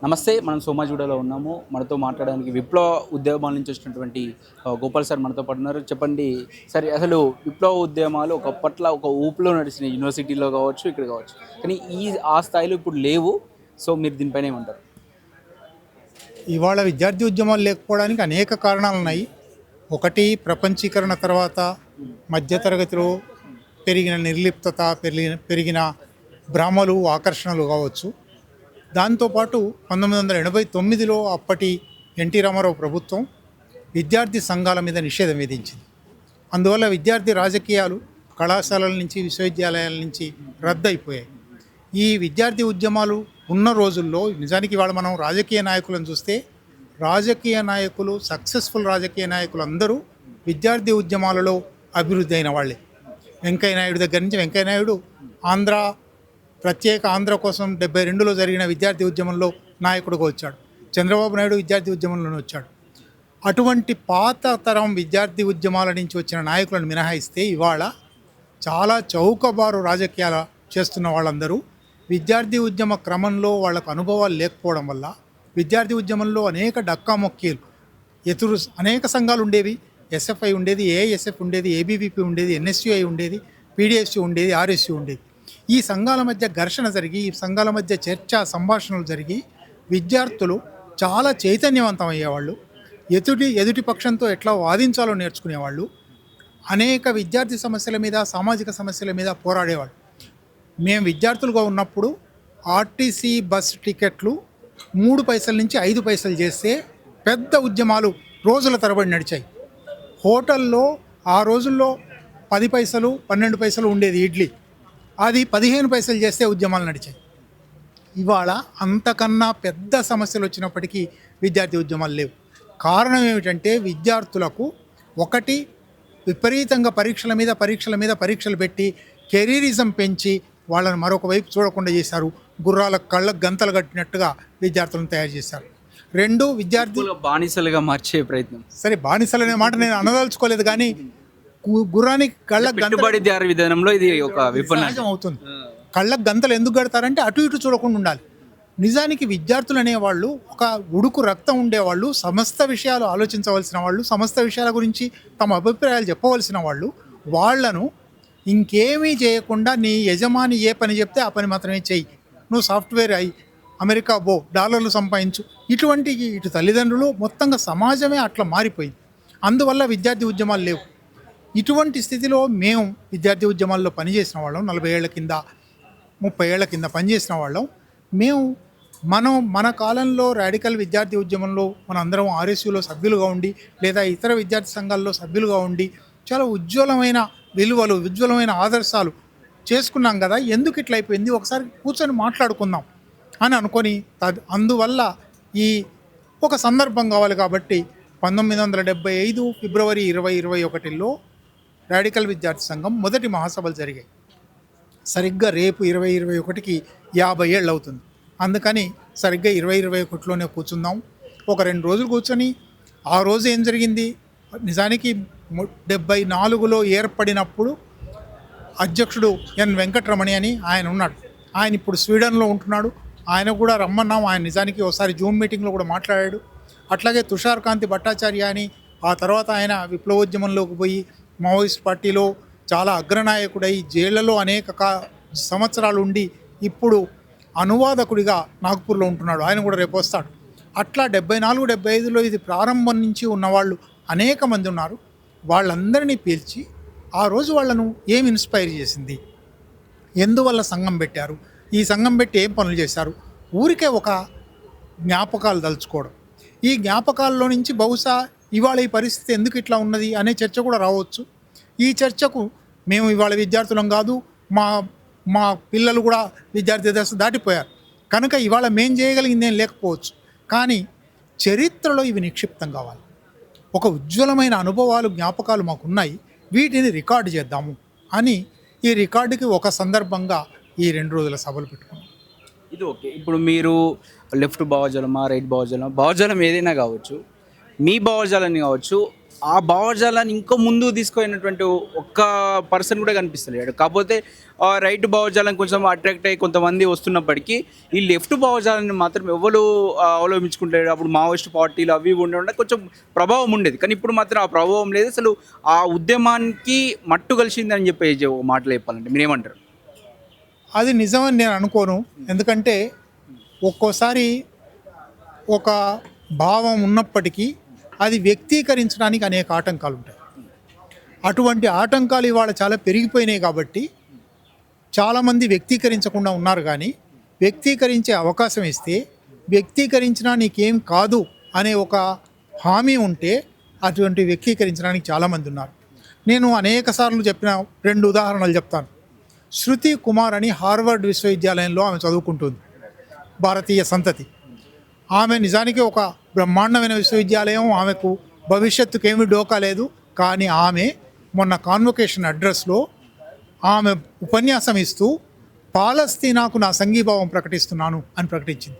నమస్తే, మనం సోమాజిగూడలో ఉన్నాము. మనతో మాట్లాడడానికి విప్లవ ఉద్యమాల నుంచి వచ్చినటువంటి గోపాల్ సార్ మనతో పాటు ఉన్నారు. చెప్పండి సరే, అసలు విప్లవ ఉద్యమాలు ఒకప్పట్లో ఒక ఊపులో నడిచినాయి, యూనివర్సిటీలో కావచ్చు, ఇక్కడ కావచ్చు. కానీ ఆ స్థాయిలో ఇప్పుడు లేవు. సో మీరు దీనిపైన ఏమంటారు? ఇవాళ విద్యార్థి ఉద్యమాలు లేకపోవడానికి అనేక కారణాలు ఉన్నాయి. ఒకటి, ప్రపంచీకరణ తర్వాత మధ్యతరగతిలో పెరిగిన నిర్లిప్తత, పెరిగిన భ్రమలు, ఆకర్షణలు కావచ్చు. దాంతోపాటు 1989లో అప్పటి ఎన్టీ రామారావు ప్రభుత్వం విద్యార్థి సంఘాల మీద నిషేధం విధించింది. అందువల్ల విద్యార్థి రాజకీయాలు కళాశాలల నుంచి, విశ్వవిద్యాలయాల నుంచి రద్దయిపోయాయి. ఈ విద్యార్థి ఉద్యమాలు ఉన్న రోజుల్లో నిజానికి ఇవాళ మనం రాజకీయ నాయకులను చూస్తే, రాజకీయ నాయకులు, సక్సెస్ఫుల్ రాజకీయ నాయకులు అందరూ విద్యార్థి ఉద్యమాలలో అభివృద్ధి అయిన వాళ్ళే. వెంకయ్యనాయుడు దగ్గర నుంచి, వెంకయ్యనాయుడు ప్రత్యేక ఆంధ్ర కోసం 72లో జరిగిన విద్యార్థి ఉద్యమంలో నాయకుడిగా వచ్చాడు. చంద్రబాబు నాయుడు విద్యార్థి ఉద్యమంలోనే వచ్చాడు. అటువంటి పాత తరం విద్యార్థి ఉద్యమాల నుంచి వచ్చిన నాయకులను మినహాయిస్తే ఇవాళ చాలా చౌకబారు రాజకీయాలు చేస్తున్న వాళ్ళందరూ విద్యార్థి ఉద్యమ క్రమంలో వాళ్ళకు అనుభవాలు లేకపోవడం వల్ల, విద్యార్థి ఉద్యమంలో అనేక డక్కామొక్కీలు అనేక సంఘాలు ఉండేవి. ఎస్ఎఫ్ఐ ఉండేది, ఏఐఎస్ఎఫ్ ఉండేది, ఏబీవీపీ ఉండేది, ఎన్ఎస్యుఐ ఉండేది, పీడిఎస్యు ఉండేది, ఆర్ఎస్యు ఉండేది. ఈ సంఘాల మధ్య ఘర్షణ జరిగి, ఈ సంఘాల మధ్య చర్చ సంభాషణలు జరిగి విద్యార్థులు చాలా చైతన్యవంతం అయ్యేవాళ్ళు. ఎదుటి పక్షంతో ఎట్లా వాదించాలో నేర్చుకునేవాళ్ళు. అనేక విద్యార్థి సమస్యల మీద, సామాజిక సమస్యల మీద పోరాడేవాళ్ళు. మేము విద్యార్థులుగా ఉన్నప్పుడు ఆర్టీసీ బస్ టికెట్లు 3 పైసల నుంచి 5 పైసలు చేస్తే పెద్ద ఉద్యమాలు రోజుల తరబడి నడిచాయి. హోటల్లో ఆ రోజుల్లో 10 పైసలు 12 పైసలు ఉండేది ఇడ్లీ, అది 15 పైసలు చేస్తే ఉద్యమాలు నడిచాయి. ఇవాళ అంతకన్నా పెద్ద సమస్యలు వచ్చినప్పటికీ విద్యార్థి ఉద్యమాలు లేవు. కారణం ఏమిటంటే, విద్యార్థులకు ఒకటి, విపరీతంగా పరీక్షల మీద పరీక్షలు పెట్టి కెరీరిజం పెంచి వాళ్ళని మరొక వైపు చూడకుండా చేశారు. గుర్రాలకు కళ్ళకు గంతలు కట్టినట్టుగా విద్యార్థులను తయారు చేశారు. 2, విద్యార్థి బానిసలుగా మార్చే ప్రయత్నం. సరే, బానిసలు అనే మాట నేను అనదలుచుకోలేదు, కానీ గుర్రానికి కళ్ళకు గంతలు విధానంలో ఇది ఒక విపరీతం అవుతుంది. కళ్ళకు గంతలు ఎందుకు కడతారంటే అటు ఇటు చూడకుండా ఉండాలి. నిజానికి విద్యార్థులు అనేవాళ్ళు ఒక ఉడుకు రక్తం ఉండేవాళ్ళు, సమస్త విషయాలు ఆలోచించవలసిన వాళ్ళు, సమస్త విషయాల గురించి తమ అభిప్రాయాలు చెప్పవలసిన వాళ్ళు. వాళ్లను ఇంకేమీ చేయకుండా నీ యజమాని ఏ పని చెప్తే ఆ పని మాత్రమే చెయ్యి, నువ్వు సాఫ్ట్వేర్ అయ్యి అమెరికా పో, డాలర్లు సంపాదించు, ఇటు తల్లిదండ్రులు, మొత్తంగా సమాజమే అట్లా మారిపోయింది. అందువల్ల విద్యార్థి ఉద్యమాలు లేవు. ఇటువంటి స్థితిలో మేము విద్యార్థి ఉద్యమాల్లో పనిచేసిన వాళ్ళం, 40 ఏళ్ల కింద 30 ఏళ్ల కింద పనిచేసిన వాళ్ళం. మన కాలంలో రాడికల్ విద్యార్థి ఉద్యమంలో మనందరం ఆర్ఎస్యూలో సభ్యులుగా ఉండి, లేదా ఇతర విద్యార్థి సంఘాల్లో సభ్యులుగా ఉండి చాలా ఉజ్వలమైన విలువలు, ఉజ్వలమైన ఆదర్శాలు చేసుకున్నాం కదా, ఎందుకు ఇట్లా అయిపోయింది, ఒకసారి కూర్చొని మాట్లాడుకుందాం అని అనుకొని, అందువల్ల ఈ ఒక సందర్భం కావాలి కాబట్టి 1975 ఫిబ్రవరి 2021లో రాడికల్ విద్యార్థి సంఘం మొదటి మహాసభలు జరిగాయి. సరిగ్గా రేపు 2021కి 50 ఏళ్ళు అవుతుంది. అందుకని సరిగ్గా 2021లోనే కూర్చుందాం. ఒక 2 రోజులు కూర్చొని ఆ రోజు ఏం జరిగింది. నిజానికి 74లో ఏర్పడినప్పుడు అధ్యక్షుడు ఎన్ వెంకటరమణి అని ఆయన ఉన్నాడు. ఆయన ఇప్పుడు స్వీడన్లో ఉంటున్నాడు. ఆయన కూడా రమ్మన్నాం. ఆయన నిజానికి ఒకసారి జూమ్ మీటింగ్లో కూడా మాట్లాడాడు. అట్లాగే తుషార్ కాంతి భట్టాచార్య అని, ఆ తర్వాత ఆయన విప్లవోద్యమంలోకి పోయి మావోయిస్ట్ పార్టీలో చాలా అగ్రనాయకుడై జైళ్లలో అనేక సంవత్సరాలు ఉండి ఇప్పుడు అనువాదకుడిగా నాగ్పూర్లో ఉంటున్నాడు. ఆయన కూడా రేపు వస్తాడు. అట్లా 74, 75లో ఇది ప్రారంభం నుంచి ఉన్నవాళ్ళు అనేక మంది ఉన్నారు. వాళ్ళందరినీ పీల్చి ఆ రోజు వాళ్ళను ఏం ఇన్స్పైర్ చేసింది, ఎందువల్ల సంఘం పెట్టారు, ఈ సంఘం పెట్టి ఏం పనులు చేశారు, ఊరికే ఒక జ్ఞాపకాలు తలుచుకోవడం. ఈ జ్ఞాపకాల్లో నుంచి బహుశా ఇవాళ ఈ పరిస్థితి ఎందుకు ఇట్లా ఉన్నది అనే చర్చ కూడా రావచ్చు. ఈ చర్చకు మేము ఇవాళ విద్యార్థులం కాదు, మా పిల్లలు కూడా విద్యార్థి దశ దాటిపోయారు కనుక ఇవాళ మేం చేయగలిగింది ఏం లేకపోవచ్చు. కానీ చరిత్రలో ఇవి నిక్షిప్తం కావాలి. ఒక ఉజ్వలమైన అనుభవాలు, జ్ఞాపకాలు మాకున్నాయి, వీటిని రికార్డు చేద్దాము అని ఈ రికార్డుకి ఒక సందర్భంగా ఈ 2 రోజుల సభలు పెట్టుకున్నాం. ఇది ఓకే. ఇప్పుడు మీరు లెఫ్ట్ భావజాలమా, రైట్ భావజాలమా, భావజాలం ఏదైనా కావచ్చు, మీ భావజాలాన్ని కావచ్చు, ఆ భావజాలాన్ని ఇంకో ముందు తీసుకుపోయినటువంటి ఒక్క పర్సన్ కూడా కనిపిస్తలేడు. కాకపోతే రైట్ భావజాలం కొంచెం అట్రాక్ట్ అయ్యి కొంతమంది వస్తున్నప్పటికీ ఈ లెఫ్ట్ భావజాలాన్ని మాత్రం ఎవరు అవలంబించుకుంటారు. అప్పుడు మావోయిస్ట్ పార్టీలు అవి ఇవి ఉండే కొంచెం ప్రభావం ఉండేది, కానీ ఇప్పుడు మాత్రం ఆ ప్రభావం లేదు. అసలు ఆ ఉద్యమానికి మట్టు కలిసిందని చెప్పి ఒక మాటలు చెప్పాలంటే మీరేమంటారు? అది నిజమని నేను అనుకోను. ఎందుకంటే ఒక్కోసారి ఒక భావం ఉన్నప్పటికీ అది వ్యక్తీకరించడానికి అనేక ఆటంకాలు ఉంటాయి. అటువంటి ఆటంకాలు ఇవాళ చాలా పెరిగిపోయినాయి కాబట్టి చాలామంది వ్యక్తీకరించకుండా ఉన్నారు. కానీ వ్యక్తీకరించే అవకాశం ఇస్తే, వ్యక్తీకరించినా నీకేం కాదు అనే ఒక హామీ ఉంటే అటువంటి వ్యక్తీకరించడానికి చాలామంది ఉన్నారు. నేను అనేక సార్లు చెప్పిన 2 ఉదాహరణలు చెప్తాను. శృతి కుమార్ అని హార్వర్డ్ విశ్వవిద్యాలయంలో ఆమె చదువుకుంటుంది, భారతీయ సంతతి. ఆమె నిజానికి ఒక బ్రహ్మాండమైన విశ్వవిద్యాలయం, ఆమెకు భవిష్యత్తుకు ఏమీ డోకా లేదు. కానీ ఆమె మొన్న కాన్వొకేషన్ అడ్రస్లో ఆమె ఉపన్యాసం ఇస్తూ పాలస్తీనాకు నా సంఘీభావం ప్రకటిస్తున్నాను అని ప్రకటించింది.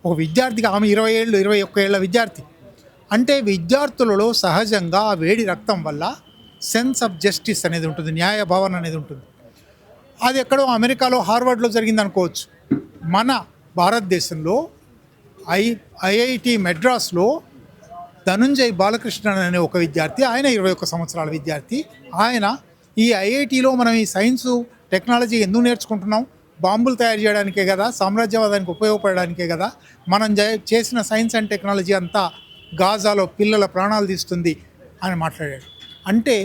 ఒక విద్యార్థికి, ఆమె 21 ఏళ్ళ విద్యార్థి. అంటే విద్యార్థులలో సహజంగా ఆ వేడి రక్తం వల్ల సెన్స్ ఆఫ్ జస్టిస్ అనేది ఉంటుంది, న్యాయ భావన అనేది ఉంటుంది. అది ఎక్కడో అమెరికాలో హార్వర్డ్లో జరిగింది అనుకోవచ్చు. మన భారతదేశంలో ఐఐటి మెడ్రాస్లో ధనుంజయ్ బాలకృష్ణన్ అనే ఒక విద్యార్థి, ఆయన 21 సంవత్సరాల విద్యార్థి. ఆయన ఈ ఐఐటిలో మనం ఈ సైన్సు టెక్నాలజీ ఎందుకు నేర్చుకుంటున్నాం? బాంబులు తయారు చేయడానికే కదా, సామ్రాజ్యవాదానికి ఉపయోగపడడానికే కదా. మనం చేసిన సైన్స్ అండ్ టెక్నాలజీ అంతా గాజాలో పిల్లల ప్రాణాలు తీస్తుంది అని మాట్లాడాడు. అంటే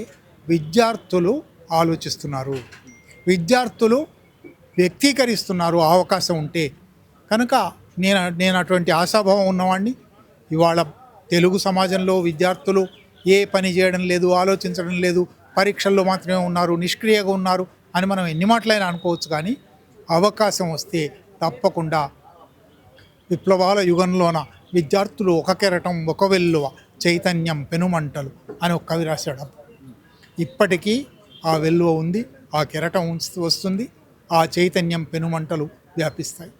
విద్యార్థులు ఆలోచిస్తున్నారు, విద్యార్థులు వ్యక్తీకరిస్తున్నారు అవకాశం ఉంటే. కనుక నేను అటువంటి ఆశాభావం ఉన్నవాడిని. ఇవాళ తెలుగు సమాజంలో విద్యార్థులు ఏ పని చేయడం లేదు, ఆలోచించడం లేదు, పరీక్షల్లో మాత్రమే ఉన్నారు, నిష్క్రియంగా ఉన్నారు అని మనం ఎన్ని మాటలైనా అనుకోవచ్చు. కానీ అవకాశం వస్తే తప్పకుండా విప్లవాల యుగంలోన విద్యార్థులు ఒక కెరటం ఒక వెల్లువ, చైతన్యం పెనుమంటలు అని ఒక కవి రాశాడు. ఇప్పటికీ ఆ వెల్లువ ఉంది, ఆ కెరటం వస్తుంది, ఆ చైతన్యం పెనుమంటలు వ్యాపిస్తాయి.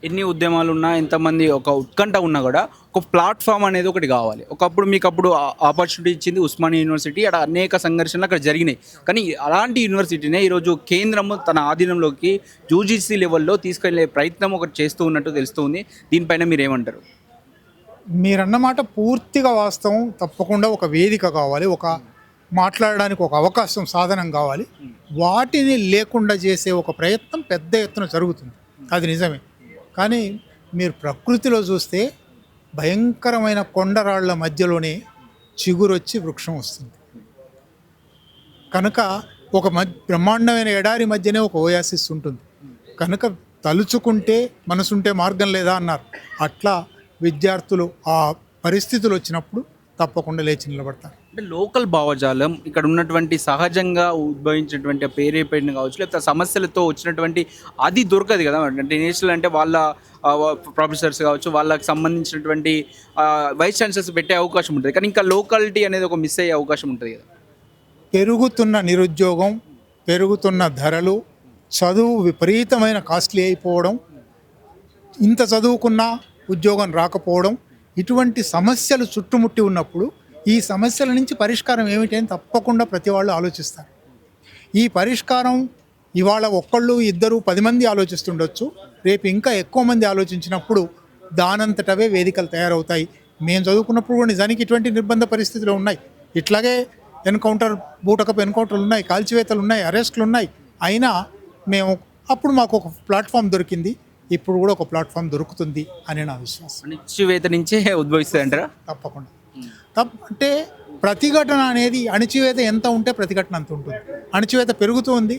ఎన్ని ఉద్యమాలు ఉన్నా, ఎంతమంది ఒక ఉత్కంఠ ఉన్నా కూడా ఒక ప్లాట్ఫామ్ అనేది ఒకటి కావాలి. ఒకప్పుడు మీకు అప్పుడు ఆపర్చునిటీ ఇచ్చింది ఉస్మానియా యూనివర్సిటీ, అక్కడ అనేక సంఘర్షణలు అక్కడ జరిగినాయి. కానీ అలాంటి యూనివర్సిటీనే ఈరోజు కేంద్రము తన ఆధీనంలోకి యూజీసీ లెవెల్లో తీసుకెళ్లే ప్రయత్నం ఒకటి చేస్తూ ఉన్నట్టు తెలుస్తుంది. దీనిపైన మీరేమంటారు? మీరన్నమాట పూర్తిగా వాస్తవం. తప్పకుండా ఒక వేదిక కావాలి, ఒక మాట్లాడడానికి ఒక అవకాశం, సాధనం కావాలి. వాటిని లేకుండా చేసే ఒక ప్రయత్నం పెద్ద ఎత్తున జరుగుతుంది, అది నిజమే. కానీ మీరు ప్రకృతిలో చూస్తే భయంకరమైన కొండరాళ్ల మధ్యలోనే చిగురొచ్చి వృక్షం వస్తుంది. కనుక ఒక బ్రహ్మాండమైన ఎడారి మధ్యనే ఒక ఓయాసిస్ ఉంటుంది. కనుక తలుచుకుంటే మనసుంటే మార్గం లేదా అన్నారు. అట్లా విద్యార్థులు ఆ పరిస్థితులు వచ్చినప్పుడు తప్పకుండా లేచి నిలబడతారు. అంటే లోకల్ భావజాలం, ఇక్కడ ఉన్నటువంటి సహజంగా ఉద్భవించినటువంటి పేరేపడిన కావచ్చు, లేకపోతే సమస్యలతో వచ్చినటువంటి అది దొరకదు కదా. అంటే నేషనల్ అంటే వాళ్ళ ప్రొఫెసర్స్ కావచ్చు, వాళ్ళకి సంబంధించినటువంటి వైస్ ఛాన్సలర్స్ పెట్టే అవకాశం ఉంటుంది. కానీ ఇంకా లోకాలిటీ అనేది ఒక మిస్ అయ్యే అవకాశం ఉంటుంది కదా. పెరుగుతున్న నిరుద్యోగం, పెరుగుతున్న ధరలు, చదువు విపరీతమైన కాస్ట్లీ అయిపోవడం, ఇంత చదువుకున్నా ఉద్యోగం రాకపోవడం, ఇటువంటి సమస్యలు చుట్టుముట్టి ఉన్నప్పుడు ఈ సమస్యల నుంచి పరిష్కారం ఏమిటి అని తప్పకుండా ప్రతి వాళ్ళు ఆలోచిస్తారు. ఈ పరిష్కారం ఇవాళ 1, 2, 10 మంది ఆలోచిస్తుండొచ్చు. రేపు ఇంకా ఎక్కువ మంది ఆలోచించినప్పుడు దానంతటవే వేదికలు తయారవుతాయి. మేము చదువుకున్నప్పుడు కూడా నిజానికి ఇటువంటి నిర్బంధ పరిస్థితులు ఉన్నాయి. ఇట్లాగే బూటకపు ఎన్కౌంటర్లు ఉన్నాయి, కాల్చివేతలు ఉన్నాయి, అరెస్టులు ఉన్నాయి. అయినా మేము అప్పుడు మాకు ఒక ప్లాట్ఫామ్ దొరికింది, ఇప్పుడు కూడా ఒక ప్లాట్ఫామ్ దొరుకుతుంది అని నా విశ్వాసం. అణచివేత నుంచే ఉద్భవిస్తాయంటారా? తప్పకుండా. అంటే ప్రతిఘటన అనేది, అణచివేత ఎంత ఉంటే ప్రతిఘటన అంత ఉంటుంది. అణచివేత పెరుగుతూ ఉంది,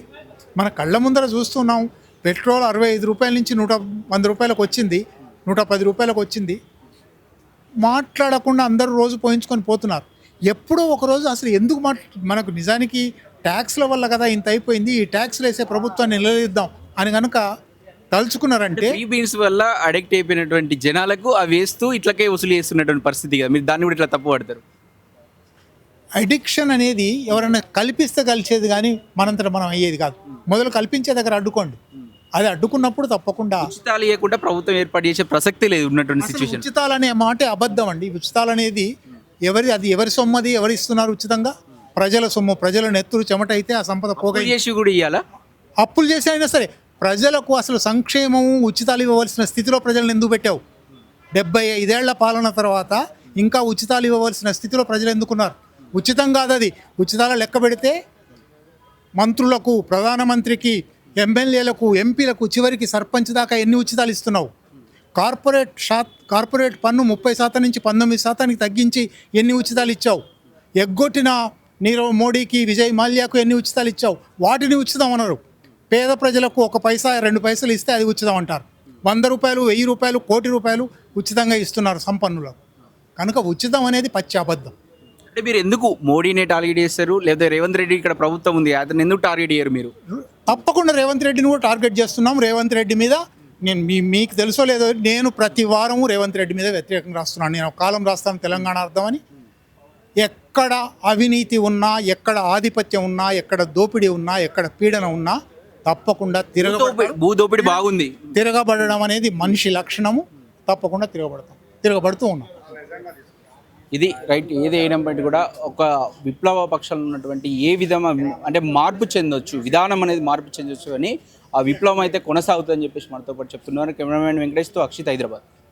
మన కళ్ళ ముందర చూస్తున్నాం. పెట్రోల్ 65 రూపాయల నుంచి 100 రూపాయలకు వచ్చింది, 110 రూపాయలకు వచ్చింది. మాట్లాడకుండా అందరూ రోజు పోయించుకొని పోతున్నారు. ఎప్పుడో ఒకరోజు అసలు ఎందుకు మనకు నిజానికి ట్యాక్స్ల వల్ల కదా ఇంత అయిపోయింది, ఈ ట్యాక్స్లు వేసే ప్రభుత్వాన్ని నిలదీద్దాం అని కనుక తలుచుకున్నారంటే, ఫ్రీ బీన్స్ వల్ల అడిక్ట్ అయిపోయినటువంటి జనాలకు అవి వేస్తూ ఇట్లకే వసూలు చేస్తున్నటువంటి పరిస్థితి కదా. మీరు దాన్ని కూడా ఇట్లా తప్పు పడతారు. అడిక్షన్ అనేది ఎవరైనా కల్పిస్తే కలిసేది, కానీ మనంతట మనం అయ్యేది కాదు. మొదలు కల్పించే దగ్గర అడ్డుకోండి. అది అడ్డుకున్నప్పుడు తప్పకుండా ఉచితాలు ఇవ్వకుండా ప్రభుత్వం ఏర్పాటు చేసే ప్రసక్తి లేదు ఉన్నటువంటి సిచ్యువేషన్. ఉచితాలు అనే మాట అబద్ధం అండి. ఉచితాలు అనేది అది ఎవరి సొమ్మది, ఎవరు ఇస్తున్నారు ఉచితంగా? ప్రజల సొమ్ము, ప్రజల నెత్తురు చెమట అయితే ఆ సంపద పోగై చేసి కూడా ఇవ్వాలా? అప్పులు చేసి అయినా సరే ప్రజలకు అసలు సంక్షేమం ఉచితాలు ఇవ్వవలసిన స్థితిలో ప్రజలను ఎందుకు పెట్టావు? 75 ఏళ్ల పాలన తర్వాత ఇంకా ఉచితాలు ఇవ్వవలసిన స్థితిలో ప్రజలు ఎందుకున్నారు? ఉచితం కాదు అది. ఉచితాల లెక్క పెడితే మంత్రులకు, ప్రధానమంత్రికి, ఎమ్మెల్యేలకు, ఎంపీలకు, చివరికి సర్పంచ్ దాకా ఎన్ని ఉచితాలు ఇస్తున్నావు? కార్పొరేట్ పన్ను 30% నుంచి 19%కి తగ్గించి ఎన్ని ఉచితాలు ఇచ్చావు? ఎగ్గొట్టిన నీరవ్ మోడీకి, విజయ్ మాల్యాకు ఎన్ని ఉచితాలు ఇచ్చావు? వాటిని ఉచితం అన్నారు. పేద ప్రజలకు 1 పైసా 2 పైసలు ఇస్తే అది ఉచితం అంటారు. 100 రూపాయలు, 1000 రూపాయలు, కోటి రూపాయలు ఉచితంగా ఇస్తున్నారు సంపన్నులకు. కనుక ఉచితం అనేది పచ్చి అబద్ధం. అంటే మీరు ఎందుకు మోడీనే టార్గెట్ చేస్తారు, లేదా రేవంత్ రెడ్డి ఇక్కడ ప్రభుత్వం ఉంది అతను ఎందుకు టార్గెట్ చేయరు మీరు? తప్పకుండా రేవంత్ రెడ్డిని కూడా టార్గెట్ చేస్తున్నాం. రేవంత్ రెడ్డి మీద నేను మీకు తెలుసో లేదో, నేను ప్రతి వారము రేవంత్ రెడ్డి మీద వ్యతిరేకంగా రాస్తున్నాను. నేను ఒక కాలం రాస్తాను తెలంగాణ అర్థమని. ఎక్కడ అవినీతి ఉన్నా, ఎక్కడ ఆధిపత్యం ఉన్నా, ఎక్కడ దోపిడీ ఉన్నా, ఎక్కడ పీడన ఉన్నా తప్పకుండా భూదోపిడి బాగుంది. తిరగబడడం అనేది మనిషి లక్షణము. తప్పకుండా తిరగబడుతూ ఉన్నాం. ఇది రైట్. ఏది అయినప్పటికీ కూడా ఒక విప్లవ పక్షాలు ఉన్నటువంటి ఏ విధంగా అంటే మార్పు చెందొచ్చు, విధానం అనేది మార్పు చెందొచ్చు అని ఆ విప్లవం అయితే కొనసాగుతుందని చెప్పేసి మనతో పాటు చెప్తున్నారు. కెమెరామెన్ వెంకటేష్తో అక్షిత్, హైదరాబాద్.